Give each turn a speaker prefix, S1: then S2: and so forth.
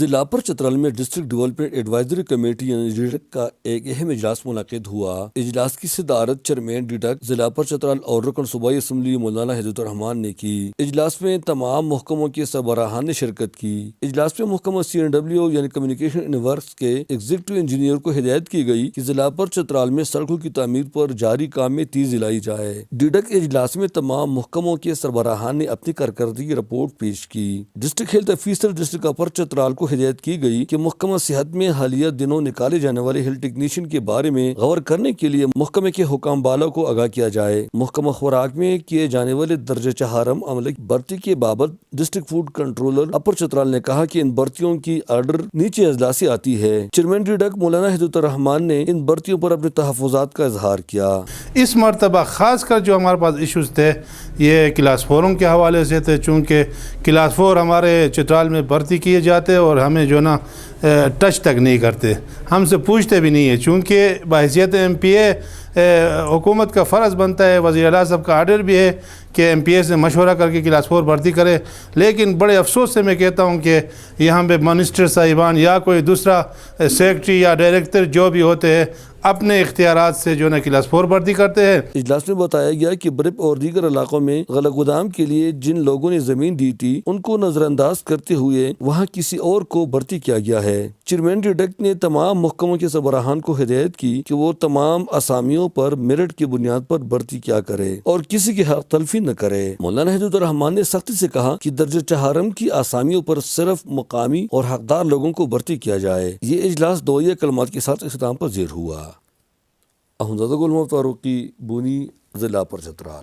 S1: ضلع اپر چترال میں district development advisory committee یعنی ڈیڈک کا ایک اہم اجلاس منعقد ہوا۔ اجلاس کی صدارت چیئرمین ڈیڈک ضلع اپر چترال اور رکن صوبائی اسمبلی مولانا ہدایت الرحمان نے کی۔ اجلاس میں تمام محکموں کے سربراہان نے شرکت کی۔ اجلاس میں محکمہ CNW یعنی کمیونیکیشن اینڈ ورکس کے ایگزیکٹو انجینئر کو ہدایت کی گئی کہ ضلع اپر چترال میں سڑکوں کی تعمیر پر جاری کام میں تیزی لائی جائے۔ ڈیڈک اجلاس میں تمام محکموں کے سربراہان نے اپنی کارکردگی رپورٹ پیش کی۔ ڈسٹرکٹ ہیلتھ افیسر ڈسٹرکٹ اپر چترال کو ہدایت کی گئی کہ محکمہ صحت میں حالیہ دنوں نکالے جانے والے ہیلتھ ٹیکنیشین کے بارے میں غور کرنے کے لیے محکمے کے حکام بالا کو آگاہ کیا جائے۔ محکمہ خوراک میں کیے جانے والے درجہ چہارم عملے کی بھرتی کے بابت ڈسٹرکٹ فوڈ کنٹرولر اپر چترال نے کہا کہ ان بھرتیوں کی آرڈر نیچے اضلاع سے آتی ہے۔ چیئرمین ڈیڈک مولانا ہدایت الرحمان نے ان بھرتیوں پر اپنے تحفظات کا اظہار کیا۔
S2: اس مرتبہ خاص کر جو ہمارے پاس ایشوز تھے یہ کلاس فورم کے حوالے سے تھے، چونکہ کلاس فور ہمارے چترال میں بھرتی کیے جاتے اور ہمیں جو نا ٹچ تک نہیں کرتے، ہم سے پوچھتے بھی نہیں ہے، چونکہ بحیثیت MPA حکومت کا فرض بنتا ہے، وزیر اعلیٰ صاحب کا آرڈر بھی ہے کہ MPA سے مشورہ کر کے کلاس فور بھرتی کرے، لیکن بڑے افسوس سے میں کہتا ہوں کہ یہاں پہ منسٹر صاحبان یا کوئی دوسرا سیکرٹری یا ڈائریکٹر جو بھی ہوتے ہیں اپنے اختیارات سے جو نا کلاس فور بھرتی کرتے ہیں۔
S1: اجلاس میں بتایا گیا کہ برپ اور دیگر علاقوں میں غلہ گودام کے لیے جن لوگوں نے زمین دی تھی ان کو نظر انداز کرتے ہوئے وہاں کسی اور کو بھرتی کیا گیا ہے۔ چیئرمین ڈیڈک نے تمام محکموں کے سربراہان کو ہدایت کی کہ وہ تمام اسامیوں پر میرٹ کی بنیاد پر بھرتی کیا کرے اور کسی کی حق تلفی نہ کرے۔ مولانا ہدایت الرحمان نے سختی سے کہا کہ درجہ چہارم کی اسامیوں پر صرف مقامی اور حقدار لوگوں کو بھرتی کیا جائے۔ یہ اجلاس دعائیہ کلمات کے ساتھ اختتام پذیر ہوا۔ احمد گل محمد فاروقی، بونی، ضلع اپر چترال۔